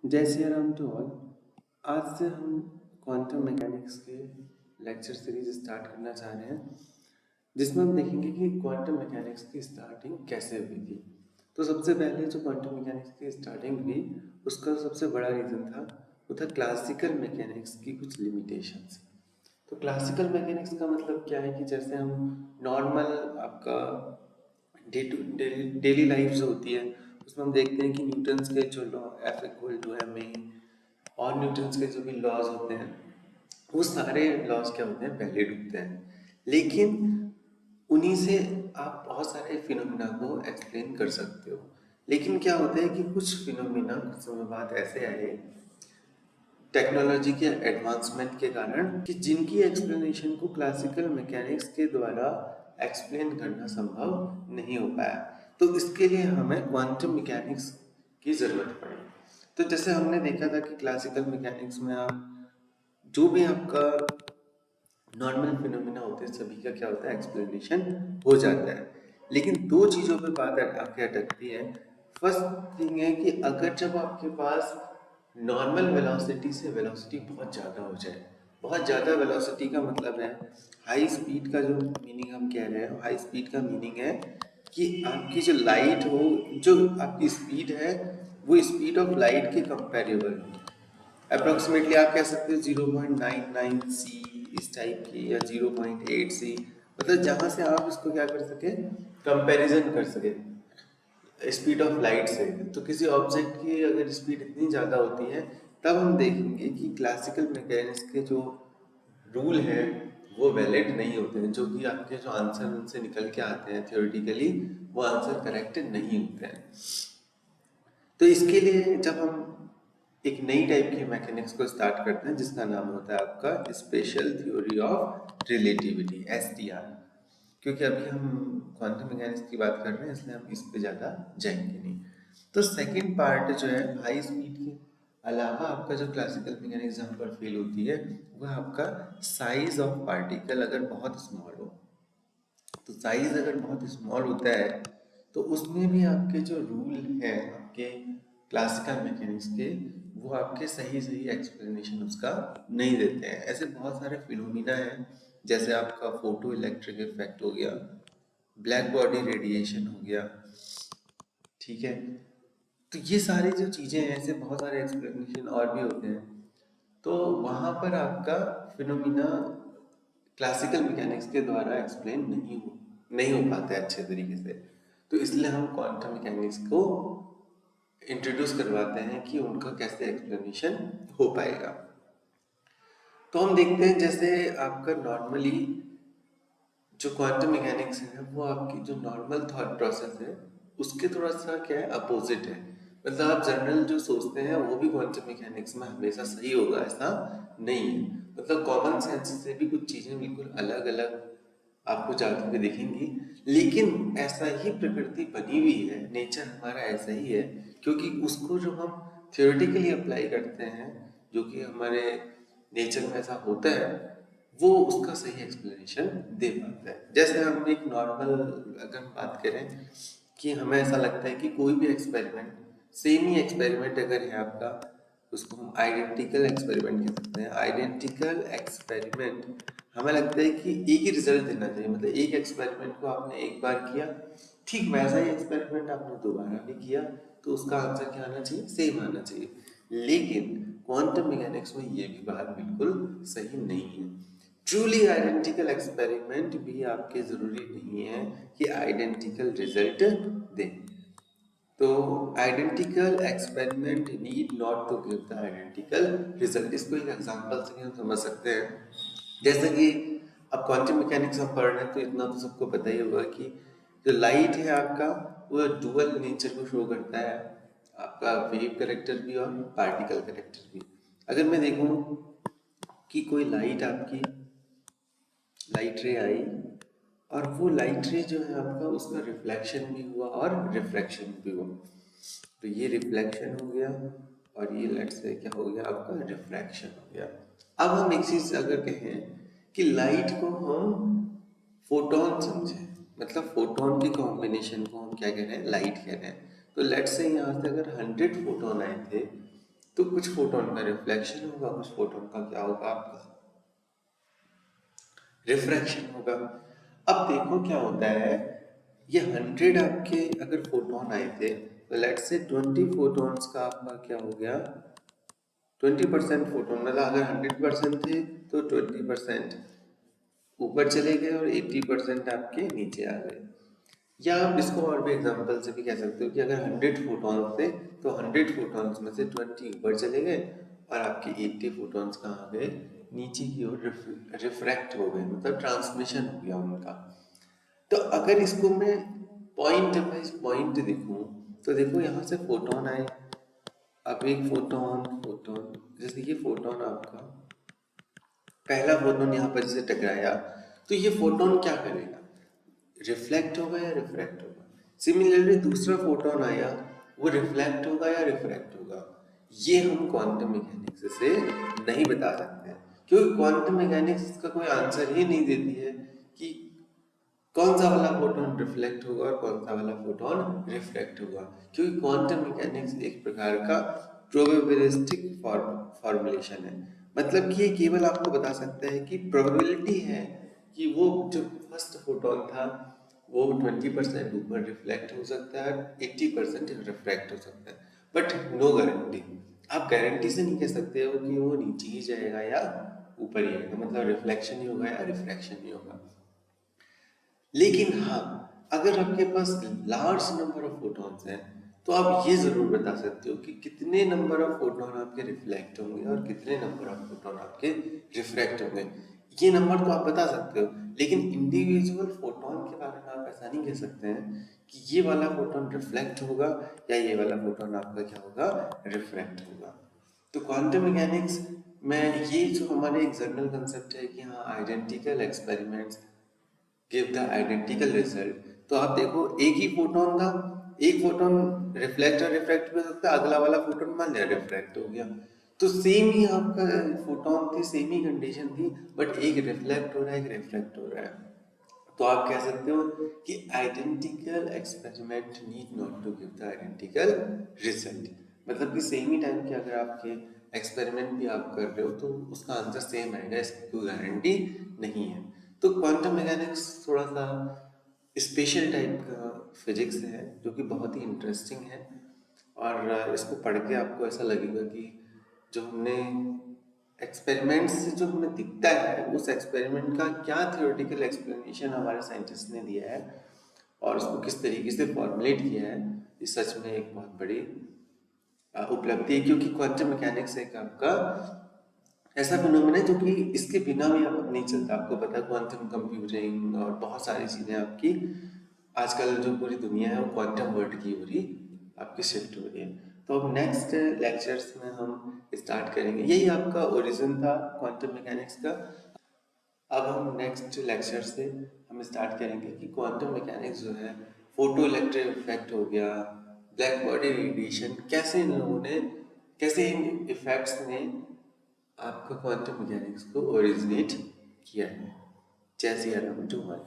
जय Shri Ram to all. आज से हम क्वांटम मैकेनिक्स के लेक्चर सीरीज स्टार्ट करना चाह रहे हैं, जिसमें हम देखेंगे कि क्वांटम मैकेनिक्स की स्टार्टिंग कैसे हुई थी। तो सबसे पहले जो क्वांटम मैकेनिक्स की स्टार्टिंग हुई, उसका सबसे बड़ा रीज़न था वो था क्लासिकल मैकेनिक्स की कुछ लिमिटेशंस। तो क्लासिकल मैकेनिक्स का मतलब क्या है कि जैसे हम नॉर्मल आपका डेली लाइफ जो होती है, उसमें हम देखते हैं कि न्यूटन्स के जो law F equal to M A और न्यूटन्स के जो भी लॉज होते हैं, वो सारे लॉज क्या होते हैं, वैलिड होते हैं। लेकिन उन्हीं से आप बहुत सारे फिनोमिना को एक्सप्लेन कर सकते हो। लेकिन क्या होता है कि कुछ फिनोमिना कुछ समय बाद ऐसे आए टेक्नोलॉजी के एडवांसमेंट के कारण कि जिनकी एक्सप्लेनेशन को क्लासिकल मैकेनिक्स के द्वारा एक्सप्लेन करना संभव नहीं हो पाया। तो इसके लिए हमें क्वांटम मैकेनिक्स की ज़रूरत पड़ी। तो जैसे हमने देखा था कि क्लासिकल मैकेनिक्स में आप जो भी आपका नॉर्मल फिनोमिना होते हैं, सभी का क्या होता है, एक्सप्लेनेशन हो जाता है। लेकिन दो चीज़ों पे बात आके अटकती है। फर्स्ट थिंग है कि अगर जब आपके पास नॉर्मल वेलोसिटी से वेलोसिटी बहुत ज़्यादा हो जाए, बहुत ज़्यादा वेलोसिटी का मतलब है हाई स्पीड का जो मीनिंग हम कह रहे हैं, हाई स्पीड का मीनिंग है कि आपकी जो लाइट हो, जो आपकी स्पीड है, वो स्पीड ऑफ लाइट के कंपेरेबल हो। अप्रोक्सीमेटली आप कह सकते हो 0.99 सी इस टाइप की, या 0.8 सी, मतलब जहाँ से आप इसको क्या कर सके, कंपैरिजन कर सके स्पीड ऑफ लाइट से। तो किसी ऑब्जेक्ट की अगर स्पीड इतनी ज़्यादा होती है, तब हम देखेंगे कि क्लासिकल मैकेनिक्स के जो रूल हैं वो वैलिड नहीं होते हैं, जो कि आपके जो आंसर उनसे निकल के आते हैं थियोरेटिकली, वो आंसर करेक्ट नहीं होते हैं। तो इसके लिए जब हम एक नई टाइप की मैकेनिक्स को स्टार्ट करते हैं, जिसका नाम होता है आपका special theory of relativity, STR. क्योंकि अभी हम क्वांटम मैकेनिक्स की बात कर रहे हैं, इसलिए हम इस पे ज़्यादा जाएंगे नहीं। तो सेकंड पार्ट जो है, हाई स्पीड के अलावा आपका जो क्लासिकल मैकेनिक्स जहाँ पर फेल होती है, वह आपका साइज ऑफ पार्टिकल अगर बहुत स्मॉल हो। तो साइज अगर बहुत स्मॉल होता है, तो उसमें भी आपके जो रूल हैं आपके क्लासिकल मैकेनिक्स के, वो आपके सही सही एक्सप्लेनेशन उसका नहीं देते हैं। ऐसे बहुत सारे फिनोमिना हैं, जैसे आपका फोटो इलेक्ट्रिक इफेक्ट हो गया, ब्लैक बॉडी रेडिएशन हो गया, ठीक है। तो ये सारी जो चीज़ें हैं, ऐसे बहुत सारे एक्सप्लेनेशन और भी होते हैं। तो वहाँ पर आपका फिनोमिना क्लासिकल मैकेनिक्स के द्वारा एक्सप्लेन नहीं हो पाता है अच्छे तरीके से। तो इसलिए हम क्वांटम मैकेनिक्स को इंट्रोड्यूस करवाते हैं कि उनका कैसे एक्सप्लेनेशन हो पाएगा। तो हम देखते हैं जैसे आपका नॉर्मली जो क्वांटम मैकेनिक्स है, वो आपकी जो नॉर्मल थॉट प्रोसेस है, उसके थोड़ा सा क्या है, अपोजिट है। मतलब आप जनरल जो सोचते हैं वो भी क्वांटम मैकेनिक्स में हमेशा सही होगा, ऐसा नहीं है। मतलब कॉमन सेंस से भी कुछ चीज़ें बिल्कुल अलग अलग आपको जाते हुए दिखेंगी। लेकिन ऐसा ही प्रकृति बनी हुई है, नेचर हमारा ऐसा ही है, क्योंकि उसको जो हम थियोरेटिकली अप्लाई करते हैं, जो कि हमारे नेचर में ऐसा होता है, वो उसका सही एक्सप्लेनेशन दे पाता है। जैसे हम एक नॉर्मल अगर हम बात करें कि हमें ऐसा लगता है कि कोई भी एक्सपेरिमेंट, सेम ही एक्सपेरिमेंट अगर है आपका, उसको हम आइडेंटिकल एक्सपेरिमेंट कह सकते हैं। आइडेंटिकल एक्सपेरिमेंट हमें लगता है कि एक ही रिजल्ट देना चाहिए। मतलब एक एक्सपेरिमेंट को आपने एक बार किया, ठीक वैसा ही एक्सपेरिमेंट आपने दोबारा भी किया, तो उसका आंसर क्या आना चाहिए, सेम आना चाहिए। लेकिन क्वांटम मैकेनिक्स में ये भी बात बिल्कुल सही नहीं है। ट्रूली आइडेंटिकल एक्सपेरिमेंट भी आपके जरूरी नहीं है कि आइडेंटिकल रिजल्ट दें। तो identical experiment need not to give the identical result. इसको एक एग्जांपल से हम समझ सकते हैं। जैसे कि अब क्वांटम मैकेनिक्स हम पढ़ रहे हैं, तो इतना तो सबको पता ही होगा कि जो लाइट है आपका, वो डुअल नेचर को शो करता है, आपका वेव करेक्टर भी और पार्टिकल करेक्टर भी। अगर मैं देखूं कि कोई लाइट आपकी लाइट रे आई, और वो लाइट रे जो है आपका, उसका रिफ्लेक्शन भी हुआ और रिफ्रैक्शन भी हुआ। तो ये रिफ्लेक्शन हो गया, और ये लेट्स से क्या हो गया, आपका रिफ्रैक्शन हो गया। अब हम एक चीज अगर कहें कि लाइट को हम फोटोन समझे, मतलब फोटोन की कॉम्बिनेशन को हम क्या कह रहे हैं, लाइट कह रहे हैं। तो लेट्स से यहाँ से अगर 100 फोटोन आए थे, तो कुछ फोटोन का रिफ्लेक्शन होगा, कुछ फोटोन का क्या होगा आपका रिफ्रैक्शन होगा। अब देखो क्या होता है, ये 100 आपके अगर फोटोन आए थे तो लेट्स से 20 फोटोन्स का आपका क्या हो गया, 20% फोटोन, मतलब अगर 100% थे तो 20% ऊपर चले गए और 80% आपके नीचे आ गए। या आप इसको और भी एग्जांपल से भी कह सकते हो कि अगर 100 फोटॉन्स थे तो 100 फोटॉन्स में से 20 ऊपर चले गए और आपके 80 फोटॉन्स कहाँ गए, नीचे की ओर रिफ्रैक्ट हो गए, मतलब ट्रांसमिशन हो गया उनका। तो अगर इसको मैं पॉइंट वाइज पॉइंट देखूं तो देखो यहाँ से फोटोन आए, अब एक फोटोन फोटोन, जैसे ये फोटोन आपका पहला फोटोन यहाँ पर जैसे टकराया तो ये फोटोन क्या करेगा, रिफ्लेक्ट होगा या रिफ्रैक्ट होगा। सिमिलरली दूसरा फोटोन आया, वो रिफ्लेक्ट होगा या रिफ्रैक्ट होगा। ये हम क्वांटम मैकेनिक्स से नहीं बता सकते हैं, क्योंकि क्वांटम मैकेनिक्स इसका कोई आंसर ही नहीं देती है कि कौन सा वाला फोटोन रिफ्लेक्ट होगा और कौन सा वाला फोटोन रिफ्रैक्ट होगा, क्योंकि क्वांटम मैकेनिक्स एक प्रकार का प्रोबेबिलिस्टिक फॉर्मूलेशन है। मतलब कि ये केवल आपको बता सकता है कि प्रोबेबिलिटी है कि वो जो फर्स्ट फोटोन था वो 20% ऊपर रिफ्लेक्ट हो सकता है, 80% रिफ्रैक्ट हो सकता है, बट नो गारंटी। आप गारंटी से नहीं कह सकते हो कि वो नीचे ही जाएगा या ऊपर ही आएगा, मतलब रिफ्लेक्शन ही होगा या रिफ्रैक्शन ही होगा। लेकिन हाँ, अगर आपके पास लार्ज नंबर ऑफ फोटॉन्स हैं तो आप ये जरूर बता सकते हो कि कितने नंबर ऑफ फोटॉन आपके रिफ्लेक्ट होंगे और कितने नंबर ऑफ फोटॉन आपके रिफ्रैक्ट होंगे। ये नंबर तो आप बता सकते हो, लेकिन इंडिविजुअल फोटॉन के बारे में आप ऐसा नहीं कह सकते हैं कि ये वाला फोटॉन रिफ्लेक्ट होगा या ये वाला फोटॉन आपका क्या होगा, रिफ्रैक्ट होगा। तो क्वांटम मैकेनिक्स में ये जो हमारे एक जनरल कंसेप्ट है कि हाँ identical experiments give the identical result. तो आप देखो एक ही फोटोन था, एक फोटोन रिफ्लेक्ट और रिफ्रैक्ट भी हो सकता है, अगला वाला फोटोन मान लिया रिफ्रैक्ट हो गया, तो सेम ही आपका फोटोन थी, सेम ही कंडीशन थी, बट एक रिफ्लेक्ट हो रहा है एक रिफ्रैक्ट हो रहा है। तो आप कह सकते हो कि identical experiment need not to give the identical result. मतलब कि सेम ही टाइम के अगर आपके एक्सपेरिमेंट भी आप कर रहे हो तो उसका आंसर सेम आएगा, इसकी कोई गारंटी नहीं है। तो क्वांटम मैकेनिक्स थोड़ा सा स्पेशल टाइप का फिजिक्स है जो कि बहुत ही इंटरेस्टिंग है, और इसको पढ़ के आपको ऐसा लगेगा कि जो हमने एक्सपेरिमेंट से जो हमें दिखता है उस एक्सपेरिमेंट का क्या थ्योरेटिकल एक्सप्लेनेशन हमारे साइंटिस्ट ने दिया है और उसको किस तरीके से फॉर्मुलेट किया है, ये सच में एक बहुत बड़ी उपलब्धि है। क्योंकि क्वांटम मैकेनिक्स एक आपका ऐसा फिनोमेना है जो कि इसके बिना भी आप नहीं चलता। आपको पता है क्वांटम कंप्यूटिंग और बहुत सारी चीजें आपकी आजकल जो पूरी दुनिया है वो क्वांटम वर्ल्ड की हो रही आपकी शिफ्ट हो रही है। तो अब नेक्स्ट लेक्चर्स में हम स्टार्ट करेंगे, यही आपका ओरिजिन था क्वांटम मैकेनिक्स का। अब हम नेक्स्ट लेक्चर से हम स्टार्ट करेंगे कि क्वांटम मैकेनिक्स जो है, फोटो इलेक्ट्रिक इफेक्ट हो गया, ब्लैक बॉडी रेडिएशन, कैसे इन लोगों ने, कैसे इन इफेक्ट्स ने आपका क्वांटम मैकेनिक्स को ओरिजिनेट किया है। जय सिया राम टू ऑल।